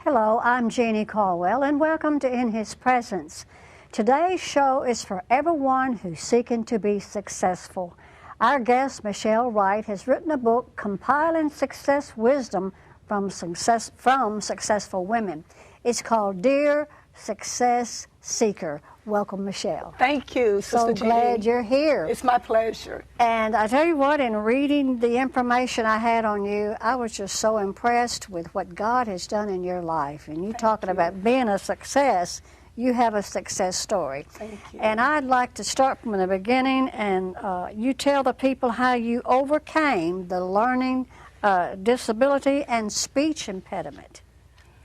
Hello, I'm Jeannie Caldwell, and welcome to In His Presence. Today's show is for everyone who's seeking to be successful. Our guest, Michelle Wright, has written a book compiling success wisdom from successful women. It's called Dear Success Seeker. Welcome, Michelle. Thank you, Sister Jeannie. So glad you're here. It's my pleasure. And I tell you what, in reading the information I had on you, I was just so impressed with what God has done in your life. And you talking about being a success, you have a success story. Thank you. And I'd like to start from the beginning, and you tell the people how you overcame the learning disability and speech impediment.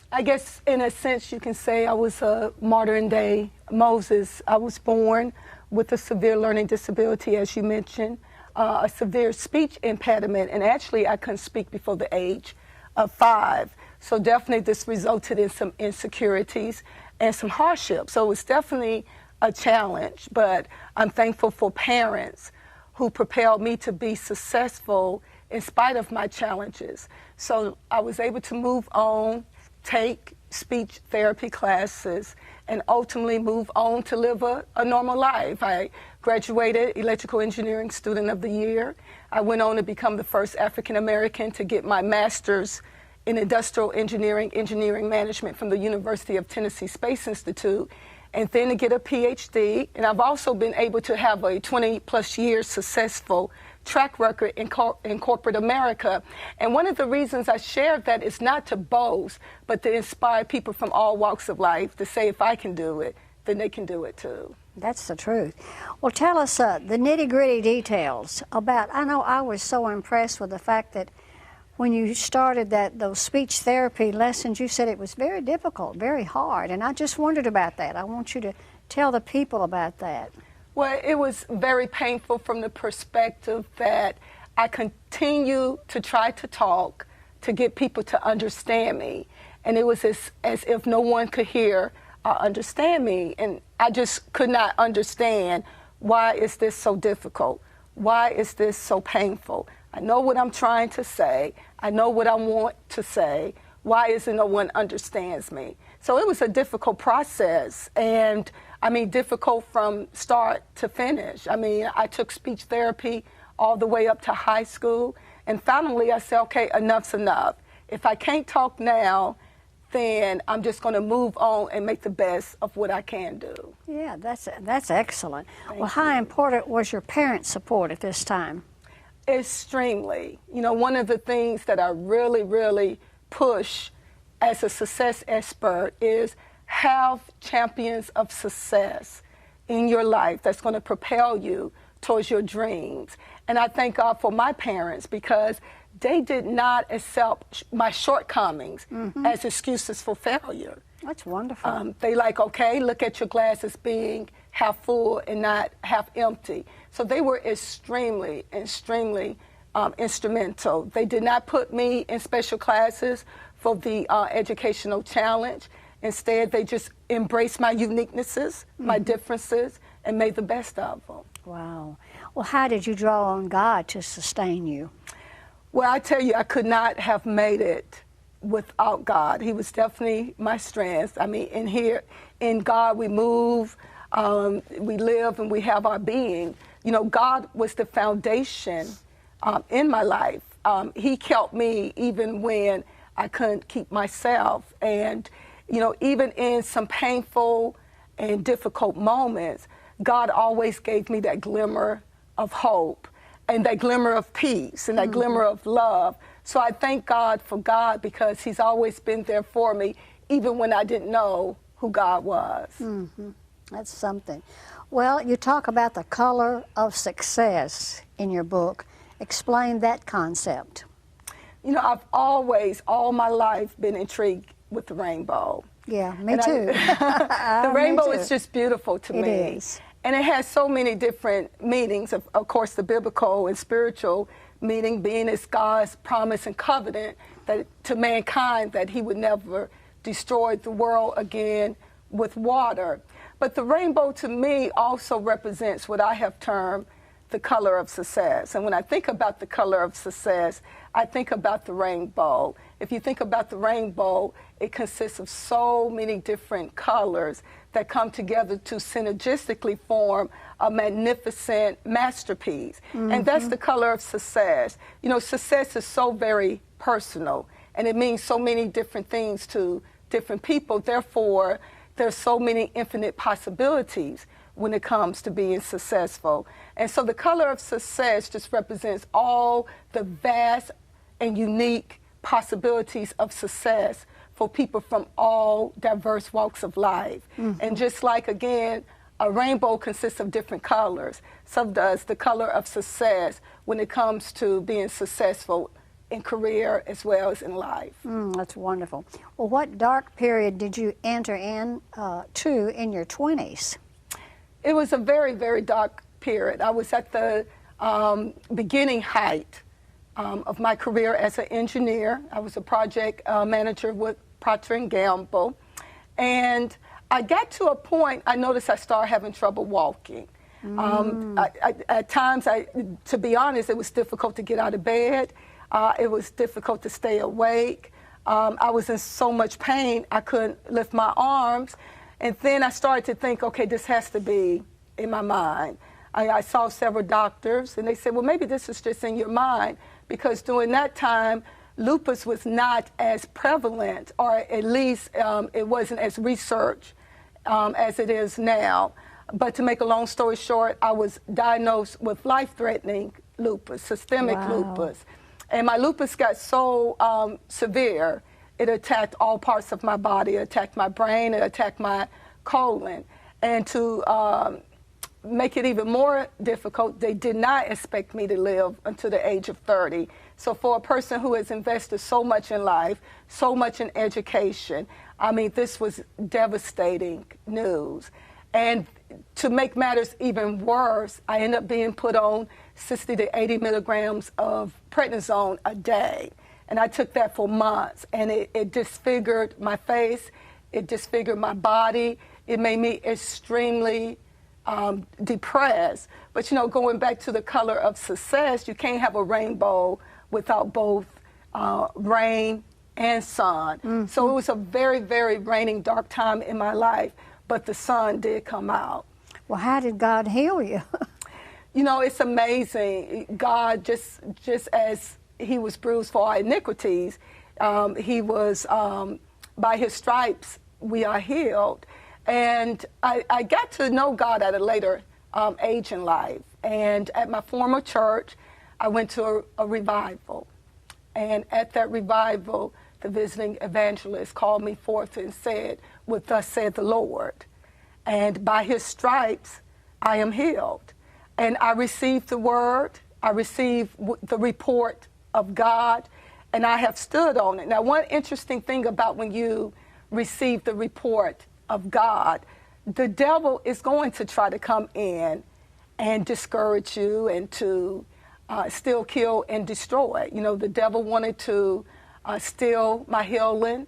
I guess in a sense you can say I was a modern day Moses. I was born with a severe learning disability, as you mentioned, a severe speech impediment, and actually I couldn't speak before the age of 5. So definitely this resulted in some insecurities and some hardship. So it was definitely a challenge, but I'm thankful for parents who propelled me to be successful in spite of my challenges. So I was able to move on, take speech therapy classes, and ultimately move on to live a normal life. I graduated Electrical Engineering Student of the Year. I went on to become the first African American to get my master's in Industrial Engineering Management from the University of Tennessee Space Institute, and then to get a PhD. And I've also been able to have a 20-plus year successful track record in corporate America. And one of the reasons I share that is not to boast, but to inspire people from all walks of life to say, if I can do it, then they can do it too. That's the truth. Well, tell us the nitty-gritty details about, I know I was so impressed with the fact that when you started those speech therapy lessons, you said it was very difficult, very hard, and I just wondered about that. I want you to tell the people about that. Well, it was very painful from the perspective that I continue to try to talk to get people to understand me. And it was as if no one could hear or understand me. And I just could not understand, why is this so difficult? Why is this so painful? I know what I'm trying to say. I know what I want to say. Why is it no one understands me? So it was a difficult process, and I mean, difficult from start to finish. I mean, I took speech therapy all the way up to high school, and finally I said, okay, enough's enough. If I can't talk now, then I'm just going to move on and make the best of what I can do. Yeah, that's excellent. Thank well, how you. important was your parents' support at this time? Extremely. You know, one of the things that I really, really push as a success expert is have champions of success in your life that's going to propel you towards your dreams. And I thank God for my parents, because they did not accept my shortcomings as excuses for failure. That's wonderful. They like, okay, look at your glass as being half full and not half empty. So they were extremely, extremely instrumental. They did not put me in special classes for the educational challenge. Instead, they just embraced my uniquenesses, my differences, and made the best of them. Wow. Well, how did you draw on God to sustain you? Well, I tell you, I could not have made it without God. He was definitely my strength. I mean, in God we move, we live, and we have our being. You know, God was the foundation in my life. He kept me even when I couldn't keep myself. And, you know, even in some painful and difficult moments, God always gave me that glimmer of hope and that glimmer of peace and that glimmer of love. So I thank God for God, because he's always been there for me, even when I didn't know who God was. That's something. Well, you talk about the color of success in your book. Explain that concept. You know, I've always, all my life, been intrigued with the rainbow. Yeah, me too. The rainbow is just beautiful to me. It is. And it has so many different meanings, of course, the biblical and spiritual meaning being as God's promise and covenant that to mankind that he would never destroy the world again with water. But the rainbow to me also represents what I have termed the color of success. And when I think about the color of success, I think about the rainbow. if you think about the rainbow, it consists of so many different colors that come together to synergistically form a magnificent masterpiece. And that's the color of success. You know, success is so very personal, and it means so many different things to different people. Therefore, there's so many infinite possibilities when it comes to being successful. And so the color of success just represents all the vast and unique possibilities of success for people from all diverse walks of life. And just like, again, a rainbow consists of different colors, so does the color of success when it comes to being successful in career as well as in life. That's wonderful. Well, what dark period did you enter to in your 20s? It was a very, very dark period. I was at the beginning height of my career as an engineer. I was a project manager with Procter & Gamble. And I got to a point, I noticed I started having trouble walking. At times, to be honest, it was difficult to get out of bed. It was difficult to stay awake. I was in so much pain, I couldn't lift my arms. And then I started to think, okay, this has to be in my mind. I saw several doctors, and they said, well, maybe this is just in your mind, because during that time, lupus was not as prevalent, or at least it wasn't as researched as it is now. But to make a long story short, I was diagnosed with life-threatening lupus, systemic lupus. And my lupus got so severe, it attacked all parts of my body. It attacked my brain, it attacked my colon. And to make it even more difficult, they did not expect me to live until the age of 30. So for a person who has invested so much in life, so much in education, I mean, this was devastating news. And to make matters even worse, I ended up being put on 60 to 80 milligrams of prednisone a day. And I took that for months, and it disfigured my face, it disfigured my body, it made me extremely depressed. But, you know, going back to the color of success, you can't have a rainbow without both rain and sun. So it was a very, very raining, dark time in my life, but the sun did come out. Well, how did God heal you? You know, it's amazing. God, just as he was bruised for our iniquities, he was, by his stripes, we are healed. And I got to know God at a later age in life. And at my former church, I went to a revival. And at that revival, the visiting evangelist called me forth and said, "What thus said the Lord. And by his stripes, I am healed." And I received the word, I received the report of God, and I have stood on it. Now, one interesting thing about when you receive the report of God, the devil is going to try to come in and discourage you and to steal, kill, and destroy. You know, the devil wanted to steal my healing.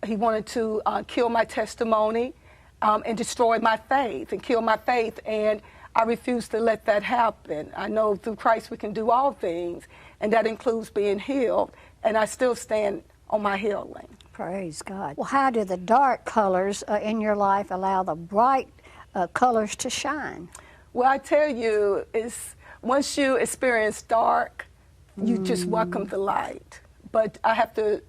He wanted to kill my testimony and destroy my faith and kill my faith. And I refuse to let that happen. I know through Christ we can do all things, and that includes being healed. And I still stand on my healing. Praise God. Well, how do the dark colors in your life allow the bright colors to shine? Well, I tell you, once you experience dark, you just welcome the light. But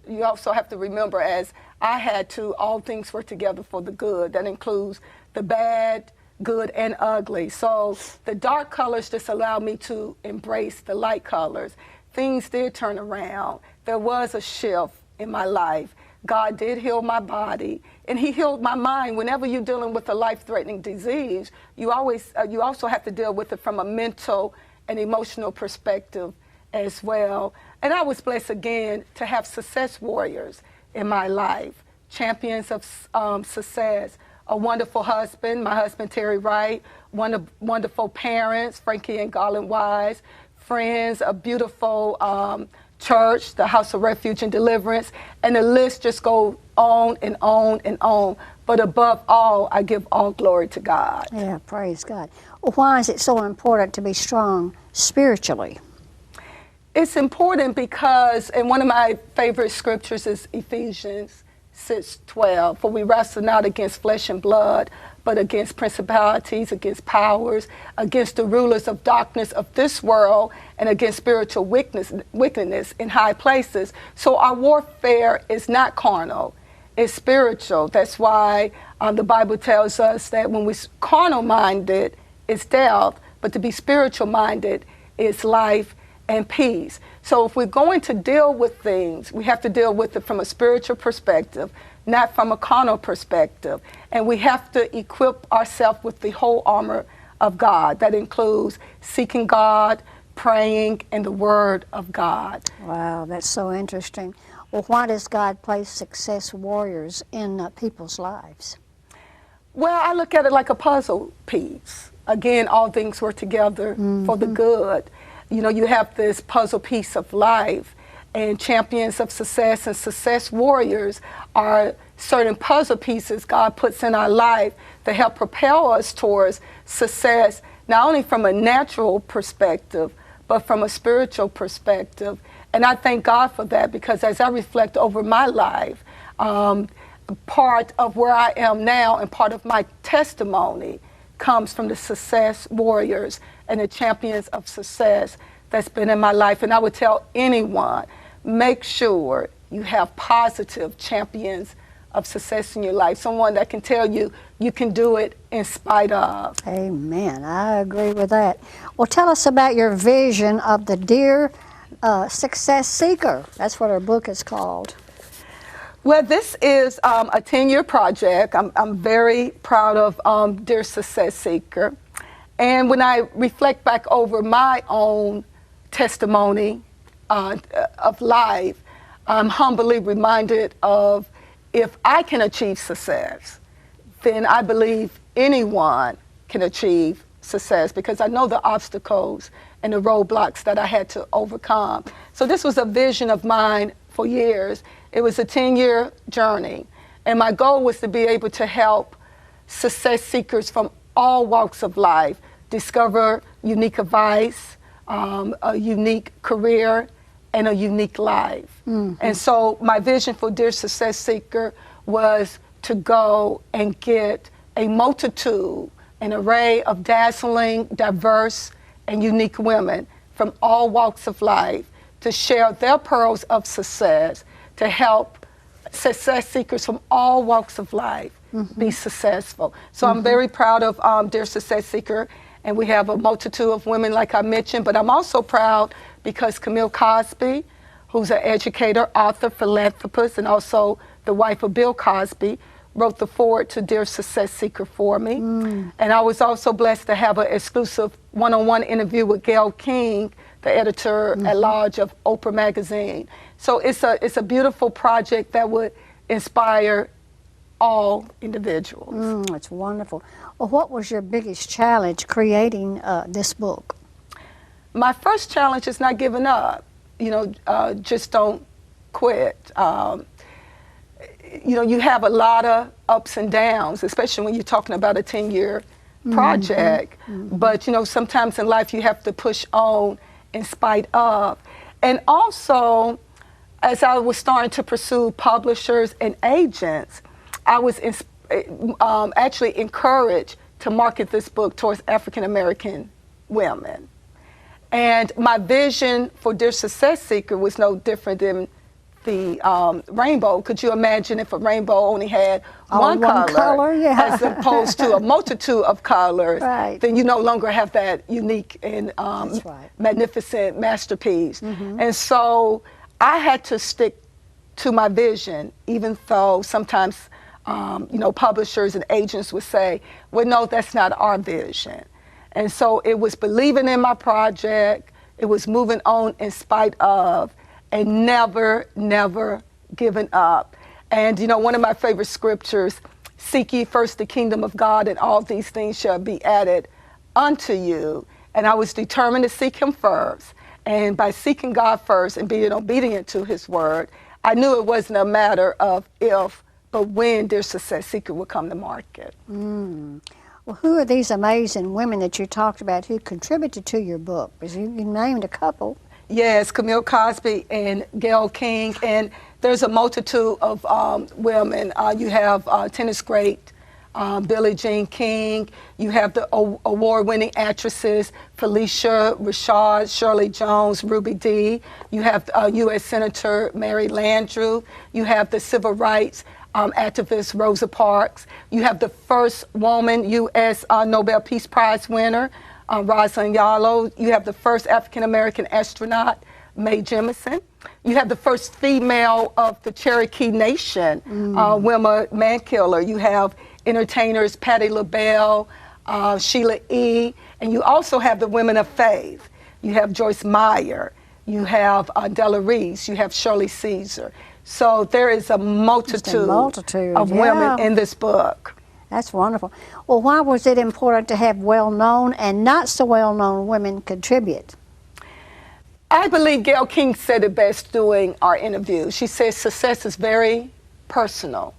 you also have to remember, as I had to, all things work together for the good. That includes the bad, good, and ugly. So the dark colors just allow me to embrace the light colors. Things did turn around. There was a shift in my life. God did heal my body, and he healed my mind. Whenever you're dealing with a life-threatening disease, you also have to deal with it from a mental and emotional perspective as well. And I was blessed again to have success warriors in my life, champions of success, a wonderful husband, my husband Terry Wright, wonderful parents, Frankie and Garland Wise, friends, a beautiful church, the House of Refuge and Deliverance, and the list just goes on and on and on. But above all, I give all glory to God. Yeah, praise God. Well, why is it so important to be strong spiritually? It's important because, and one of my favorite scriptures is Ephesians 6:12. For we wrestle not against flesh and blood, but against principalities, against powers, against the rulers of darkness of this world, and against spiritual wickedness in high places. So our warfare is not carnal, it's spiritual. That's why the Bible tells us that when we're carnal minded, it's death, but to be spiritual minded is life and peace. So if we're going to deal with things, we have to deal with it from a spiritual perspective, not from a carnal perspective. And we have to equip ourselves with the whole armor of God. That includes seeking God, praying, and the Word of God. Wow, that's so interesting. Well, why does God place success warriors in people's lives? Well, I look at it like a puzzle piece. Again, all things work together for the good. You know, you have this puzzle piece of life, and champions of success and success warriors are certain puzzle pieces God puts in our life to help propel us towards success, not only from a natural perspective, but from a spiritual perspective. And I thank God for that, because as I reflect over my life, part of where I am now and part of my testimony comes from the success warriors and the champions of success that's been in my life. And I would tell anyone, make sure you have positive champions of success in your life, someone that can tell you you can do it in spite of. Amen. I agree with that. Well, tell us about your vision of the Dear Success Seeker. That's what our book is called. Well, this is a 10-year project. I'm very proud of Dear Success Seeker. And when I reflect back over my own testimony of life, I'm humbly reminded of, if I can achieve success, then I believe anyone can achieve success, because I know the obstacles and the roadblocks that I had to overcome. So this was a vision of mine for years. It was a 10-year journey, and my goal was to be able to help success seekers from all walks of life discover unique advice, a unique career, and a unique life. And so my vision for Dear Success Seeker was to go and get a multitude, an array of dazzling, diverse, and unique women from all walks of life to share their pearls of success, to help success seekers from all walks of life be successful. So I'm very proud of Dear Success Seeker, and we have a multitude of women, like I mentioned, but I'm also proud because Camille Cosby, who's an educator, author, philanthropist, and also the wife of Bill Cosby, wrote the foreword to Dear Success Seeker for me. And I was also blessed to have an exclusive one-on-one interview with Gayle King, the editor-at-large of Oprah Magazine. So it's a beautiful project that would inspire all individuals. It's wonderful. Well, what was your biggest challenge creating this book? My first challenge is not giving up. You know, just don't quit. You know, you have a lot of ups and downs, especially when you're talking about a 10-year project. But, you know, sometimes in life you have to push on in spite of. And also, as I was starting to pursue publishers and agents, I was actually encouraged to market this book towards African American women. And my vision for Dear Success Seeker was no different than the rainbow. Could you imagine if a rainbow only had one color yeah. as opposed to a multitude of colors? Right. Then you no longer have that unique and That's right. magnificent masterpiece. And so I had to stick to my vision, even though sometimes you know, publishers and agents would say, well, no, that's not our vision. And so it was believing in my project, it was moving on in spite of, and never, never giving up. And, you know, one of my favorite scriptures, seek ye first the kingdom of God, and all these things shall be added unto you. And I was determined to seek him first. And by seeking God first and being obedient to his word, I knew it wasn't a matter of if, but when Dear Success Seeker would come to market. Well, who are these amazing women that you talked about who contributed to your book? Because you named a couple. Yes, Camille Cosby and Gayle King, and there's a multitude of women. You have tennis great Billie Jean King. You have the award-winning actresses Felicia Rashad, Shirley Jones, Ruby Dee. You have U.S. Senator Mary Landrieu. You have the civil rights activist Rosa Parks. You have the first woman U.S. Nobel Peace Prize winner, Rosalind Yalow. You have the first African-American astronaut, Mae Jemison. You have the first female of the Cherokee Nation, Wilma Mankiller. You have entertainers Patti LaBelle, Sheila E., and you also have the women of faith. You have Joyce Meyer. You have Della Reese. You have Shirley Caesar. So there is a multitude of women in this book. That's wonderful. Well, why was it important to have well-known and not so well-known women contribute? I believe Gayle King said it best during our interview. She said success is very personal,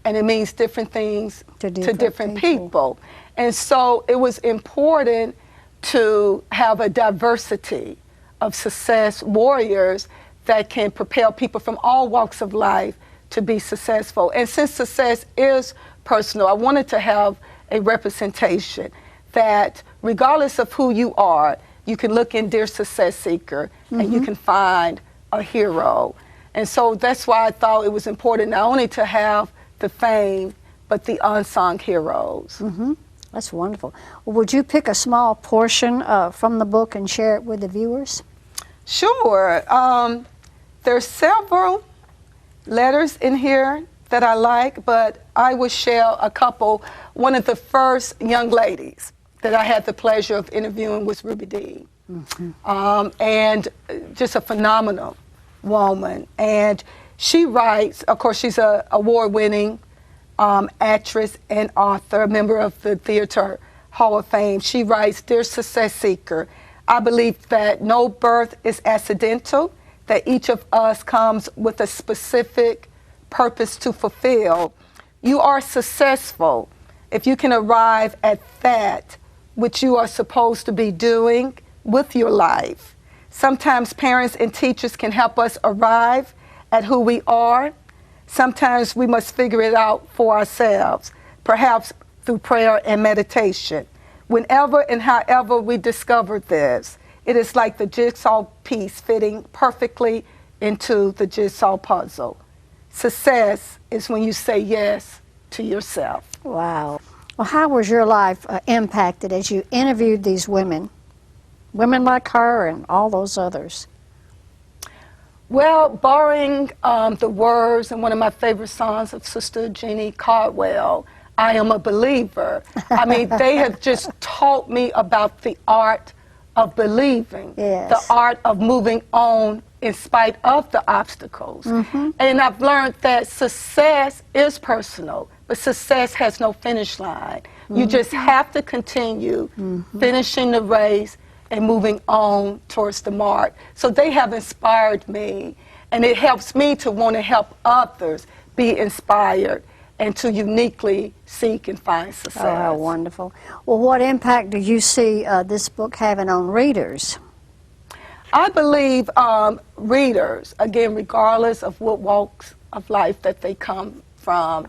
and it means different things to different people. And so it was important to have a diversity of success warriors that can propel people from all walks of life to be successful. And since success is personal, I wanted to have a representation that regardless of who you are, you can look in Dear Success Seeker and you can find a hero. And so that's why I thought it was important not only to have the fame, but the unsung heroes. That's wonderful. Well, would you pick a small portion from the book and share it with the viewers? Sure. There's several letters in here that I like, but I will share a couple. One of the first young ladies that I had the pleasure of interviewing was Ruby Dee. And just a phenomenal woman. And she writes, of course, she's an award-winning actress and author, a member of the Theater Hall of Fame. She writes, Dear Success Seeker, I believe that no birth is accidental, that each of us comes with a specific purpose to fulfill. You are successful if you can arrive at that which you are supposed to be doing with your life. Sometimes parents and teachers can help us arrive at who we are. Sometimes we must figure it out for ourselves, perhaps through prayer and meditation. Whenever and however we discover this, it is like the jigsaw piece fitting perfectly into the jigsaw puzzle. Success is when you say yes to yourself. Wow. Well, how was your life impacted as you interviewed these women like her and all those others? Well, borrowing the words in one of my favorite songs of Sister Jeannie Cardwell, I am a believer. I mean, they have just taught me about the art of believing, the art of moving on in spite of the obstacles. And I've learned that success is personal, but success has no finish line. You just have to continue finishing the race and moving on towards the mark. So they have inspired me, and it helps me to want to help others be inspired and to uniquely seek and find success. Oh, how wonderful. Well, what impact do you see this book having on readers? I believe readers, again, regardless of what walks of life that they come from,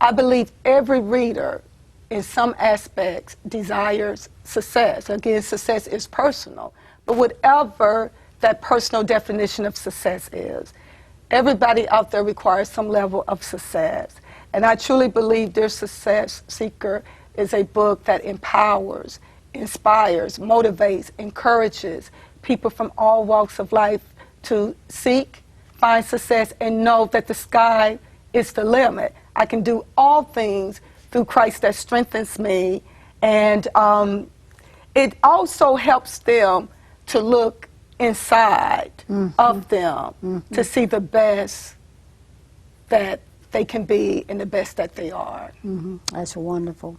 I believe every reader in some aspects desires success. Again, success is personal, but whatever that personal definition of success is, everybody out there requires some level of success. And I truly believe Dear Success Seeker is a book that empowers, inspires, motivates, encourages people from all walks of life to seek, find success, and know that the sky is the limit. I can do all things through Christ that strengthens me. And it also helps them to look inside of them to see the best that they can be and the best that they are. That's wonderful.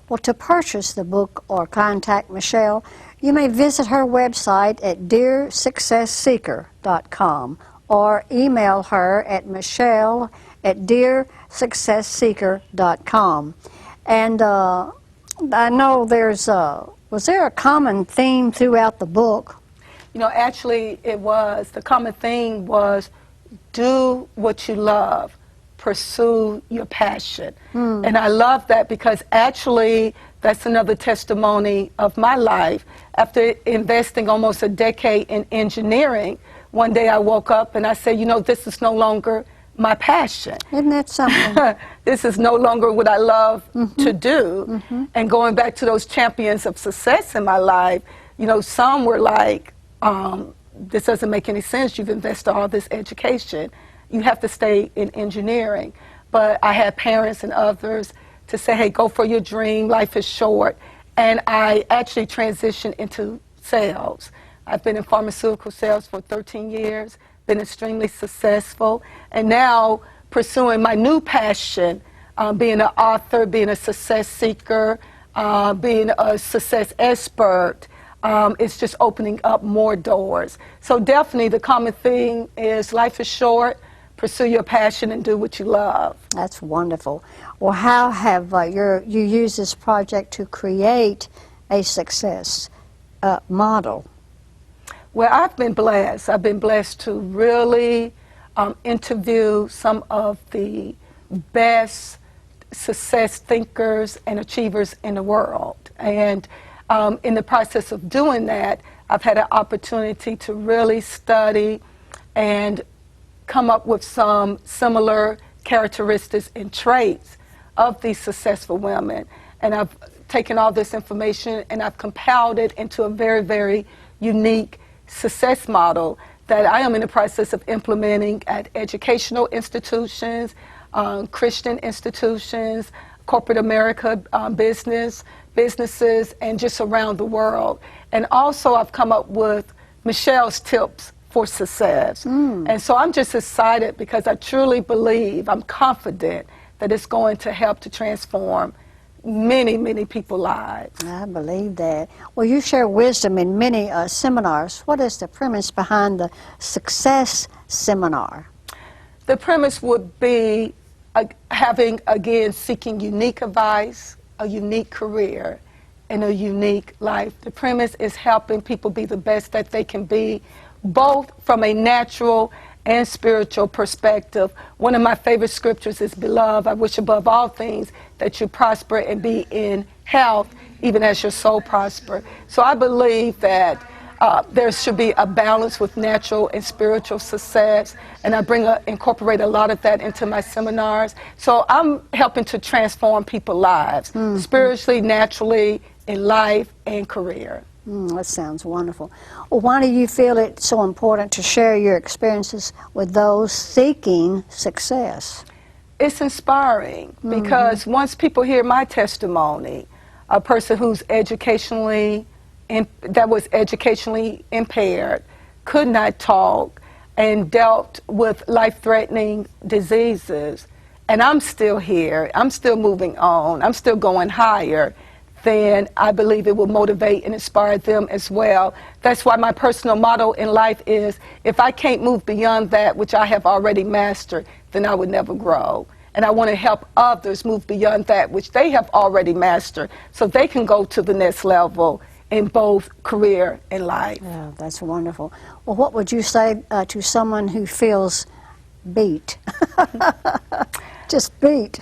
Well, to purchase the book or contact Michelle, you may visit her website at dearsuccessseeker.com or email her at michelle@dearsuccessseeker.com. And I know was there a common theme throughout the book? You know, actually, the common theme was do what you love, pursue your passion. And I love that because actually that's another testimony of my life. After investing almost a decade in engineering, one day I woke up and I said, you know, this is no longer my passion. Isn't that something? This is no longer what I love to do. And going back to those champions of success in my life, you know, some were like, this doesn't make any sense. You've invested all this education. You have to stay in engineering. But I had parents and others to say, hey, go for your dream. Life is short. And I actually transitioned into sales. I've been in pharmaceutical sales for 13 years, been extremely successful, and now pursuing my new passion, being an author, being a success seeker, being a success expert. It's just opening up more doors. So definitely the common thing is life is short, pursue your passion and do what you love. That's wonderful. Well, how have you used this project to create a success model? Well, I've been blessed. I've been blessed to really interview some of the best success thinkers and achievers in the world. And in the process of doing that, I've had an opportunity to really study and come up with some similar characteristics and traits of these successful women. And I've taken all this information and I've compiled it into a very, very unique success model that I am in the process of implementing at educational institutions, Christian institutions, corporate America businesses, and just around the world. And also I've come up with Michelle's tips for success. And so I'm just excited because I truly believe, I'm confident that it's going to help to transform many, many people's lives. I believe that. Well, you share wisdom in many seminars. What is the premise behind the Success Seminar? The premise would be seeking unique advice, a unique career, and a unique life. The premise is helping people be the best that they can be, both from a natural and spiritual perspective. One of my favorite scriptures is, Beloved, I wish above all things that you prosper and be in health, even as your soul prosper. So I believe that there should be a balance with natural and spiritual success, and I incorporate a lot of that into my seminars. So I'm helping to transform people's lives, spiritually, naturally, in life and career. That sounds wonderful. Well, why do you feel it's so important to share your experiences with those seeking success? It's inspiring because once people hear my testimony, a person who's educationally impaired, could not talk, and dealt with life-threatening diseases, and I'm still here, I'm still moving on, I'm still going higher, then I believe it will motivate and inspire them as well. That's why my personal motto in life is, if I can't move beyond that which I have already mastered, then I would never grow. And I want to help others move beyond that which they have already mastered so they can go to the next level in both career and life. Oh, that's wonderful. Well, what would you say to someone who feels beat? Just beat.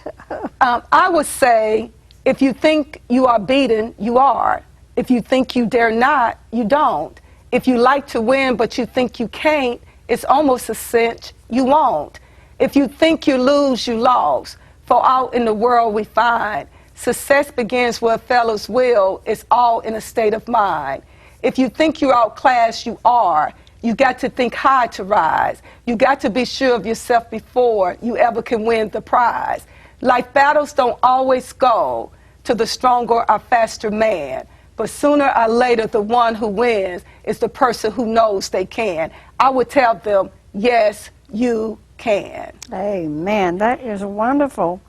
I would say, if you think you are beaten, you are. If you think you dare not, you don't. If you like to win but you think you can't, it's almost a cinch you won't. If you think you lose, you lost. For out in the world we find, success begins where fellows will. It's all in a state of mind. If you think you're outclassed, you are. You got to think high to rise. You got to be sure of yourself before you ever can win the prize. Life battles don't always go to the stronger or faster man, but sooner or later the one who wins is the person who knows they can. I would tell them, yes, you can. Amen. That is wonderful.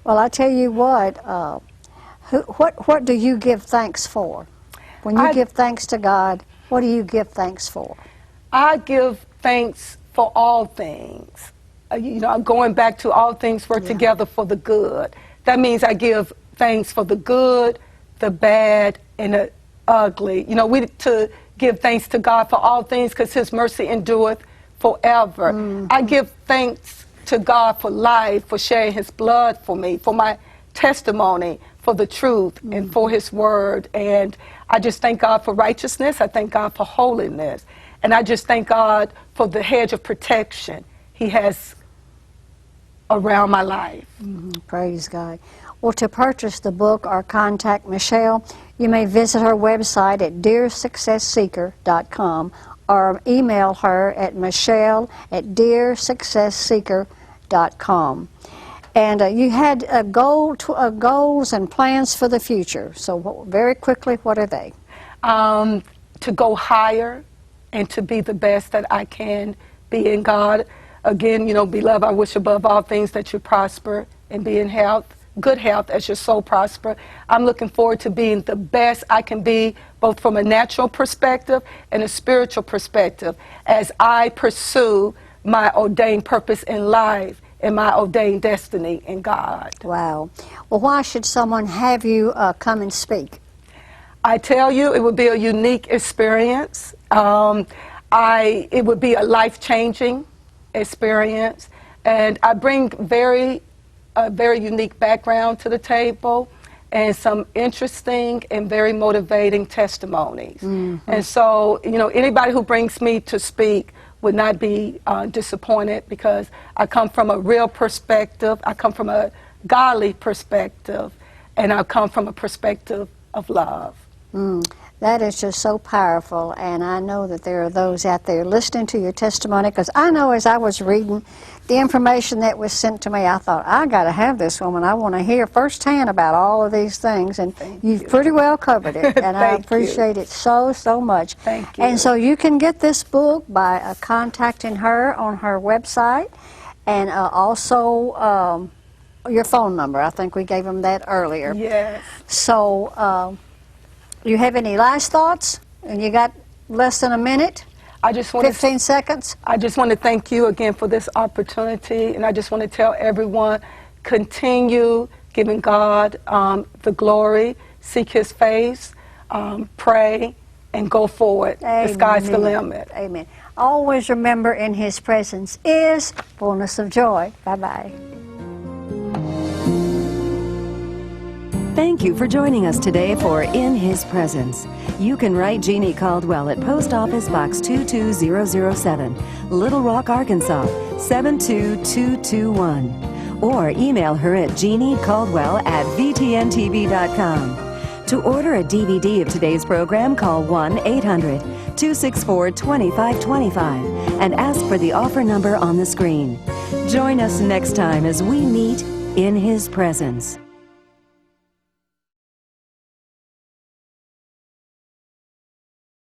Well, I tell you what do you give thanks for? When you give thanks to God, what do you give thanks for? I give thanks for all things. I'm going back to all things work together for the good. That means I give thanks for the good, the bad, and the ugly. To give thanks to God for all things because his mercy endureth forever. I give thanks to God for life, for sharing his blood for me, for my testimony, for the truth, and for his word. And I just thank God for righteousness. I thank God for holiness. And I just thank God for the hedge of protection he has around my life. Praise God. Well, to purchase the book or contact Michelle, you may visit her website at dearsuccessseeker.com or email her at michelle@dearsuccessseeker.com. And you had goals and plans for the future. So very quickly, what are they? To go higher and to be the best that I can be in God. Again, you know, beloved, I wish above all things that you prosper and be in health, good health as your soul prosper. I'm looking forward to being the best I can be, both from a natural perspective and a spiritual perspective, as I pursue my ordained purpose in life and my ordained destiny in God. Wow. Well, why should someone have you come and speak? I tell you, it would be a unique experience. It would be a life-changing experience, and I bring a very unique background to the table and some interesting and very motivating testimonies. And so, you know, anybody who brings me to speak would not be disappointed because I come from a real perspective, I come from a godly perspective, and I come from a perspective of love. That is just so powerful, and I know that there are those out there listening to your testimony, because I know as I was reading the information that was sent to me, I thought, I got to have this woman. I want to hear firsthand about all of these things, and you've pretty well covered it, and I appreciate it so, so much. Thank you. And so you can get this book by contacting her on her website, and also your phone number. I think we gave them that earlier. Yes. So, you have any last thoughts? And you got less than a minute? I just want 15 seconds? I just want to thank you again for this opportunity, and I just want to tell everyone, continue giving God the glory, seek his face, pray, and go forward. Amen. The sky's the limit. Amen. Always remember, in his presence is fullness of joy. Bye-bye. Thank you for joining us today for In His Presence. You can write Jeannie Caldwell at Post Office Box 22007, Little Rock, Arkansas 72221, or email her at jeanniecaldwell@vtntv.com. To order a DVD of today's program, call 1-800-264-2525 and ask for the offer number on the screen. Join us next time as we meet in His Presence.